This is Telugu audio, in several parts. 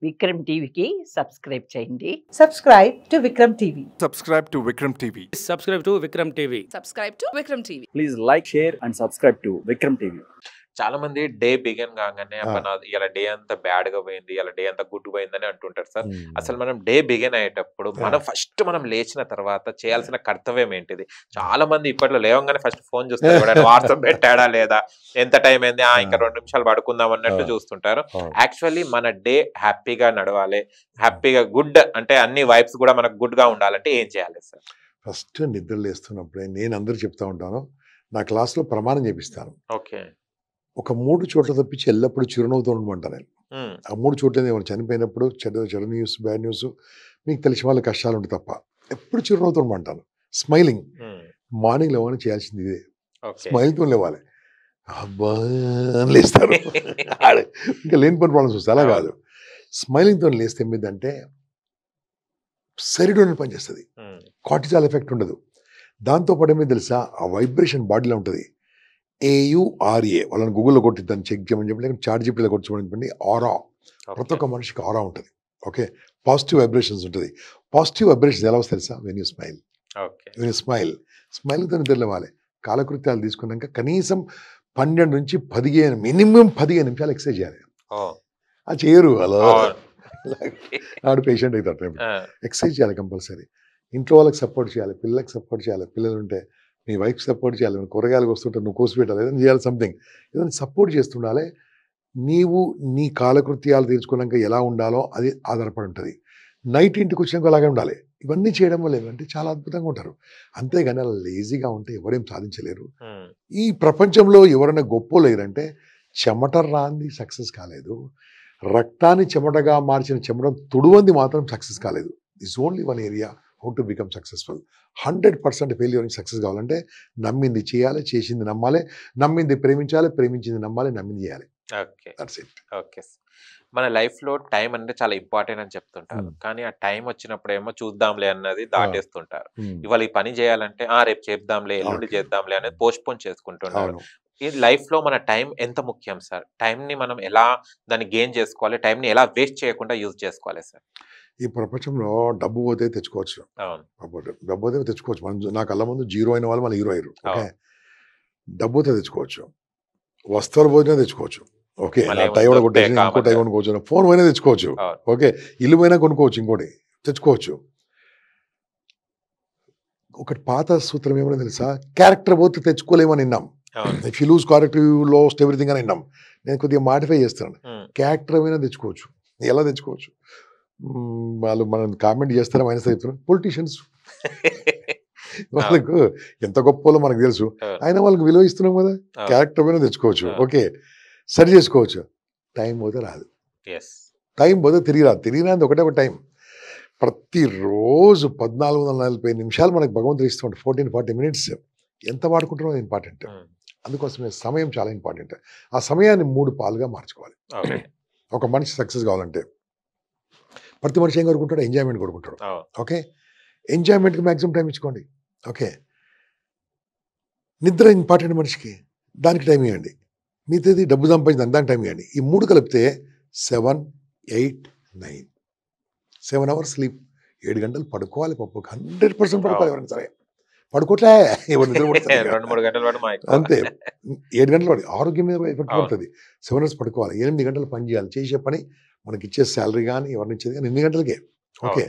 విక్రమ్ టీవీకి సబ్స్క్రైబ్ చేయండి. Subscribe to Vikram TV. Subscribe to Vikram TV. Subscribe to Vikram TV. Subscribe to Vikram TV. Please like, share and subscribe to Vikram TV. చాలా మంది డే బిగిన్ కాగానే ఇలా డే అంతా బ్యాడ్ గా పోయింది, ఇలా డే అంతా గుడ్ పోయిందని అంటుంటారు సార్. అసలు మనం డే బిగిన్ అయ్యేటప్పుడు మనం లేచిన తర్వాత చేయాల్సిన కర్తవ్యం ఏంటిది? చాలా మంది ఇప్పట్లో లేవగానే ఫస్ట్ ఫోన్ చూస్తారు, వాట్సాప్ పెట్టాడా లేదా, ఎంత టైం అయింది, ఇంకా 2 నిమిషాలు పడుకుందాం అన్నట్టు చూస్తుంటారు. యాక్చువల్లీ మన డే హ్యాపీగా నడవాలి, హ్యాపీగా గుడ్ అంటే అన్ని వైబ్స్ కూడా మనకు గుడ్ గా ఉండాలంటే ఏం చేయాలి సార్? ఫస్ట్ నిద్ర లేస్తున్నప్పుడే నేను అందరూ చెప్తా ఉంటాను, నా క్లాస్లో ప్రమాణం చేపిస్తాను. ఓకే, ఒక 3 చోట్ల తప్పించి ఎల్లప్పుడూ చిరునవ్వుతో ఉండమంటాను నేను. ఆ 3 చోట్ల ఏమైనా చనిపోయినప్పుడు చెడు న్యూస్, బ్యాడ్ న్యూస్, మీకు తెలిసిన వాళ్ళ కష్టాలు ఉంటాయి తప్ప ఎప్పుడు చిరునవ్వుతో ఉండమంటాను. స్మైలింగ్. మార్నింగ్ లేవని చేయాల్సింది ఇదే, స్మైల్తో లేవాలి. అబ్బా లేస్తారు ఇంకా లేని పని ప్రాబ్లమ్స్ వస్తాయి. అలా కాదు, స్మైలింగ్తో లేస్తే ఏమిటంటే సరిడోని పనిచేస్తుంది, కార్టిజాల్ ఎఫెక్ట్ ఉండదు. దాంతోపాటు ఏమీ తెలుసా, ఆ వైబ్రేషన్ బాడీలో ఉంటుంది. AURA వాళ్ళని గూగుల్లో కొట్టి దాన్ని చెక్ చేయమని చెప్పి, లేకపోతే చాట్ జీపీటీలో కొట్టి చెప్పండి. ఆరా, ప్రతి ఒక్క మనిషికి ఆరా ఉంటుంది. ఓకే, పాజిటివ్ వైబ్రేషన్స్ ఉంటుంది. పాజిటివ్ వైబ్రేషన్స్ ఎలా వస్తాయి తెలుసా? When you smile. స్మైల్తో నిద్రలేవాలి. కాలకృత్యాలు తీసుకున్నాక కనీసం 12 నుంచి 15 మినిమం 15 నిమిషాలు ఎక్సర్సైజ్ చేయాలి. అది చేయరు, అలా ఆడు పేషెంట్ అవుతాడు. ఎక్సర్సైజ్ చేయాలి కంపల్సరీ. ఇంట్లో వాళ్ళకి సపోర్ట్ చేయాలి, పిల్లలకి సపోర్ట్ చేయాలి. పిల్లలు ఉంటే మీ వైఫ్ సపోర్ట్ చేయాలి, కూరగాయలకు వస్తుంటే నువ్వు కోసి పెట్టాలి, ఏదైనా చేయాలి, సంథింగ్ ఏదైనా సపోర్ట్ చేస్తుండాలి. నీవు నీ కాలకృత్యాలు తీర్చుకున్నాక ఎలా ఉండాలో అది ఆధారపడి ఉంటుంది. నైట్ ఇంటికి వచ్చినాక అలాగే ఉండాలి. ఇవన్నీ చేయడం వల్ల ఏమంటే చాలా అద్భుతంగా ఉంటారు. అంతేగాని అలా లేజీగా ఉంటే ఎవరేం సాధించలేరు. ఈ ప్రపంచంలో ఎవరైనా గొప్ప లేరంటే చెమట రాంది సక్సెస్ కాలేదు, రక్తాన్ని చెమటగా మార్చిన చెమట తుడువంది మాత్రం సక్సెస్ కాలేదు. This only one area how to become successful. 100% failure నుంచి సక్సెస్ కావాలంటే నమ్మింది చేయాలి, చేసింది నమ్మాలి, నమ్మింది ప్రేమించాలి, ప్రేమించింది నమ్మాలి, నమ్మింది చేయాలి. ఓకే, మన లైఫ్ లో టైం అంటే చాలా ఇంపార్టెంట్ అని చెప్తుంటారు. కానీ ఆ టైం వచ్చినప్పుడు ఏమో చూద్దాంలే అన్నది దాటేస్తుంటారు. ఇవాళ ఈ పని చేయాలంటే రేపు చేద్దాంలే, ఎల్లుండి చేద్దాంలే అనేది పోస్ట్పోన్ చేసుకుంటున్నారు. ఈ లైఫ్ లో మన టైం ఎంత ముఖ్యం సార్? టైం ని మనం ఎలా దాన్ని గెయిన్ చేసుకోవాలి, టైం ని ఎలా వేస్ట్ చేయకుండా యూజ్ చేసుకోవాలి సార్? ఈ ప్రపంచంలో డబ్బు పోతే తెచ్చుకోవచ్చు, డబ్బు పోతే తెచ్చుకోవచ్చు. మనం నా కళ్ళ ముందు జీరో అయిన వాళ్ళు మన హీరో అయ్యారు. ఓకే, డబ్బు పోతే తెచ్చుకోవచ్చు, వస్తువులు పోయినా తెచ్చుకోవచ్చు. ఓకే, టై కూడా కొట్టేసి ఇంకో టై కొనుక్కోవచ్చు, ఫోన్ పోయినా తెచ్చుకోవచ్చు. ఓకే, ఇల్లు పోయినా కొనుక్కోవచ్చు, ఇంకోటి తెచ్చుకోవచ్చు. ఒకటి పాత సూత్రం ఏమైనా తెలుసా, క్యారెక్టర్ పోతే తెచ్చుకోలేమని విన్నాం. If you lose character you lost everything అని విన్నాం. నేను కొద్దిగా మాడిఫై చేస్తున్నాను. క్యారెక్టర్ అయినా తెచ్చుకోవచ్చు. ఎలా తెచ్చుకోవచ్చు? వాళ్ళు మనం కామెంట్ చేస్తారా మైనస్ చెప్తున్నారు. పొలిటీషియన్స్ వాళ్ళకు ఎంత గొప్పలో మనకు తెలుసు, అయినా వాళ్ళకి విలువ ఇస్తున్నాం కదా. క్యారెక్టర్ పైన తెచ్చుకోవచ్చు. ఓకే, సరి చేసుకోవచ్చు. టైం పోతే రాదు, టైం పోతే తిరిగి రాదు. ఒకటే ఒక టైం. ప్రతిరోజు 1440 నిమిషాలు మనకు భగవంతుడు ఇస్తుంటాడు. 14-40 మినిట్స్ ఎంత వాడుకుంటున్నాం ఇంపార్టెంట్. అందుకోసమే సమయం చాలా ఇంపార్టెంట్. ఆ సమయాన్ని 3 పాలుగా మార్చుకోవాలి. ఒక మనిషి సక్సెస్ కావాలంటే ప్రతి మనిషి ఏం కోరుకుంటాడు? ఎంజాయ్మెంట్ కోరుకుంటాడు. ఓకే, ఎంజాయ్మెంట్కి మ్యాక్సిమం టైం ఇచ్చుకోండి. ఓకే, నిద్ర ఇంపార్టెంట్ మనిషికి, దానికి టైం ఇవ్వండి. మిగతాది డబ్బు సంపాదించి దానికి టైం ఇవ్వండి. ఈ 3 కలిపితే 7, 8, 9 7 అవర్స్ స్లీప్. 7 గంటలు పడుకోవాలి. పప్పు 100% పడుకోవాలి. ఎవరైనా సరే పడుకోవట్లే, అంతే. 7 గంటలు పడి ఆరోగ్యం మీద ఎఫెక్ట్ పడుతుంది. 7 అవర్స్ పడుకోవాలి. 8 గంటలు పని చేయాలి. చేసే పని మనకి ఇచ్చే శాలరీ కానీ ఎవరిని ఇచ్చేది కానీ 8 గంటలకే. ఓకే,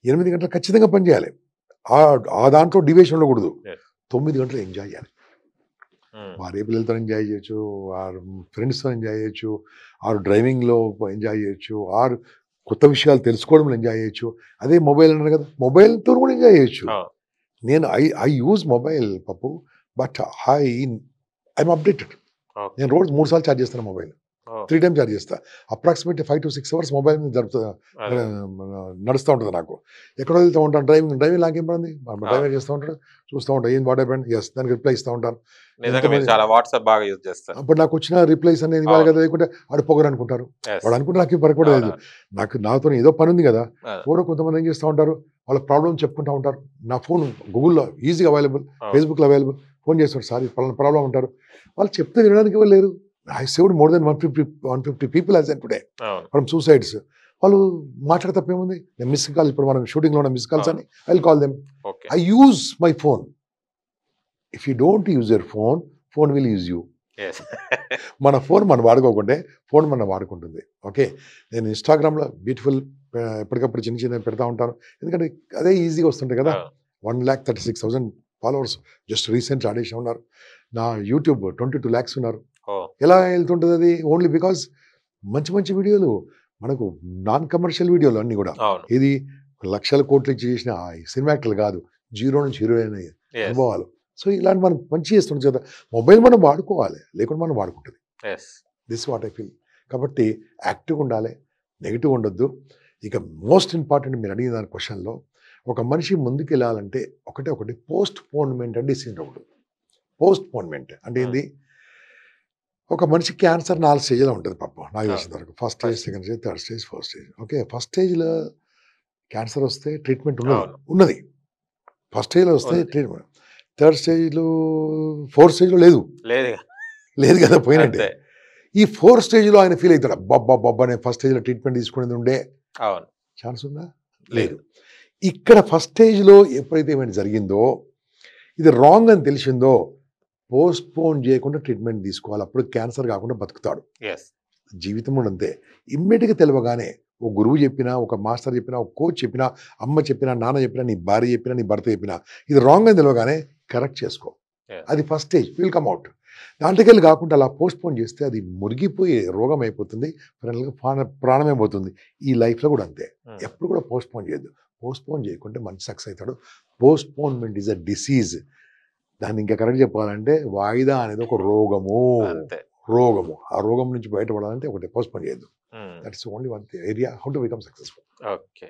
8 గంటలు ఖచ్చితంగా పని చేయాలి. ఆ దాంట్లో డివియేషన్ ఉండకూడదు. 9 గంటలు ఎంజాయ్ చేయాలి. భార్య పిల్లలతో ఎంజాయ్ చేయొచ్చు, ఆరు ఫ్రెండ్స్తో ఎంజాయ్ చేయొచ్చు, ఆరు డ్రైవింగ్లో ఎంజాయ్ చేయొచ్చు, ఆరు కొత్త విషయాలు తెలుసుకోవడంలో ఎంజాయ్ చేయొచ్చు. అదే మొబైల్ అన్నారు కదా, మొబైల్తో కూడా ఎంజాయ్ చేయొచ్చు. నేను ఐ యూజ్ మొబైల్ పప్పు, బట్ ఐఎమ్ అప్డేటెడ్. నేను రోజు 3 సార్లు ఛార్జ్ చేస్తాను మొబైల్. 3 టైమ్స్ ఛార్జ్ చేస్తా. అప్రాక్సిమేట్లీ 5 to 6 అవర్స్ మొబైల్ నడుస్తూ ఉంటుంది. నాకు ఎక్కడో వెళ్తూ ఉంటాను. డ్రైవింగ్ నాకేం పడింది, డ్రైవర్ చేస్తూ ఉంటాడు, చూస్తూ ఉంటాను ఏం వాట్ హ్యాపెండ్, ఎస్ దానికి రిప్లై ఇస్తూ ఉంటాను. అప్పుడు నాకు వచ్చిన రిప్లైస్ అనేది ఇవ్వాలి కదా, లేకుంటే ఆడు పొగరు అనుకుంటారు. వాడు అనుకుంటే నాకు పరకూడదు. నాతో ఏదో పని ఉంది కదా. ఎవరో కొంతమంది ఏం చేస్తూ ఉంటారు, వాళ్ళ ప్రాబ్లమ్ చెప్పుకుంటూ ఉంటారు. నా ఫోన్ గూగుల్లో ఈజీగా అవైలబుల్, ఫేస్బుక్లో అవైలబుల్. ఫోన్ చేస్తారు, సార్ పలానా ప్రాబ్లం అంటారు. వాళ్ళు చెప్తే వినడానికి ఎవరు లేరు. I saved more than 150 people as in today from suicides. వాళ్ళు మాట్లాడే తప్పేముంది. నేను మిస్ కాల్, ఇప్పుడు మనం షూటింగ్లో ఉన్న మిస్ కాల్స్ అని I will call them. Okay I use my phone. If you don't use your phone, phone will use you. మన ఫోన్ మనం వాడుకోకుంటే ఫోన్ మనం వాడుకుంటుంది. ఓకే, నేను ఇన్స్టాగ్రామ్లో బ్యూటిఫుల్ ఎప్పటికప్పుడు చిన్న చిన్న పెడతా ఉంటాను, ఎందుకంటే అదే ఈజీగా వస్తుంటాయి కదా. 1,36,000 ఫాలోవర్స్ జస్ట్ రీసెంట్ ఆడేషన్ ఉన్నారు. నా యూట్యూబ్ 22 lakhs ఉన్నారు. ఎలా వెళ్తుంటుంది అది? ఓన్లీ బికాజ్ మంచి మంచి వీడియోలు, మనకు నాన్ కమర్షియల్ వీడియోలు అన్నీ కూడా. ఇది లక్షల కోట్లు చేసిన సినిమా యాక్టర్లు కాదు, జీరో నుంచి హీరోయిన్ అనుభవాలు. సో ఇలాంటి మనం మంచి చేస్తుంటుంది కదా. మొబైల్ మనం వాడుకోవాలి, లేకుండా మనం వాడుకుంటుంది. This what I feel. కాబట్టి యాక్టివ్గా ఉండాలి, నెగిటివ్ ఉండొద్దు. ఇక మోస్ట్ ఇంపార్టెంట్ మీరు అడిగిన దాని క్వశ్చన్లో, ఒక మనిషి ముందుకు వెళ్ళాలంటే ఒకటి పోస్ట్ పోన్మెంట్ అంటే డిసిజన్ ఒకటి. పోస్ట్ పోన్మెంట్ అంటే ఏంది? ఒక మనిషి క్యాన్సర్ 4 స్టేజ్లో ఉంటుంది పాపం నాకు తెలిసిన వరకు. First stage, second stage, third stage, fourth stage. Okay, first స్టేజ్లో క్యాన్సర్ వస్తే ట్రీట్మెంట్ ఉన్నది. ఫస్ట్ స్టేజ్లో వస్తే ట్రీట్మెంట్, థర్డ్ స్టేజ్లో, ఫోర్త్ స్టేజ్లో లేదు కదా, పోయినట్టే. ఈ ఫోర్త్ స్టేజ్లో ఆయన ఫీల్ అవుతాడు, అబ్బా నేను ఫస్ట్ స్టేజ్లో ట్రీట్మెంట్ తీసుకునేది ఉండే ఛాన్స్ ఉందా? లేదు. ఇక్కడ ఫస్ట్ స్టేజ్లో ఎప్పుడైతే ఏమైనా జరిగిందో, ఇది రాంగ్ అని తెలిసిందో, పోస్ట్ పోన్ చేయకుండా ట్రీట్మెంట్ తీసుకోవాలి. అప్పుడు క్యాన్సర్ కాకుండా బతుకుతాడు. జీవితం అంతే. ఇమ్మీడియట్గా తెలియగానే ఓ గురువు చెప్పినా, ఒక మాస్టర్ చెప్పినా, ఒక కోచ్ చెప్పినా, అమ్మ చెప్పినా, నాన్న చెప్పినా, నీ భార్య చెప్పినా, నీ భర్త చెప్పినా, ఇది రాంగ్ అని తెలియగానే కరెక్ట్ చేసుకో. అది first stage, will come out. దాంట్లోకి వెళ్ళి కాకుండా అలా పోస్ట్ పోన్ చేస్తే అది మురిగిపోయి రోగం అయిపోతుంది, ప్రాణమే పోతుంది. ఈ లైఫ్లో కూడా అంతే. ఎప్పుడు కూడా పోస్ట్ పోన్ చేయొద్దు. పోస్ట్ పోన్ చేయకుంటే మంచి సక్సెస్ అవుతాడు. Postponement is a disease. దాన్ని ఇంకా కరెక్ట్ చెప్పాలంటే వాయిదా అనేది ఒక రోగము. ఆ రోగం నుంచి బయటపడాలంటే ఒకటి పోస్ట్ పోన్ చేయొద్దు. That's only one area how to become successful. Okay.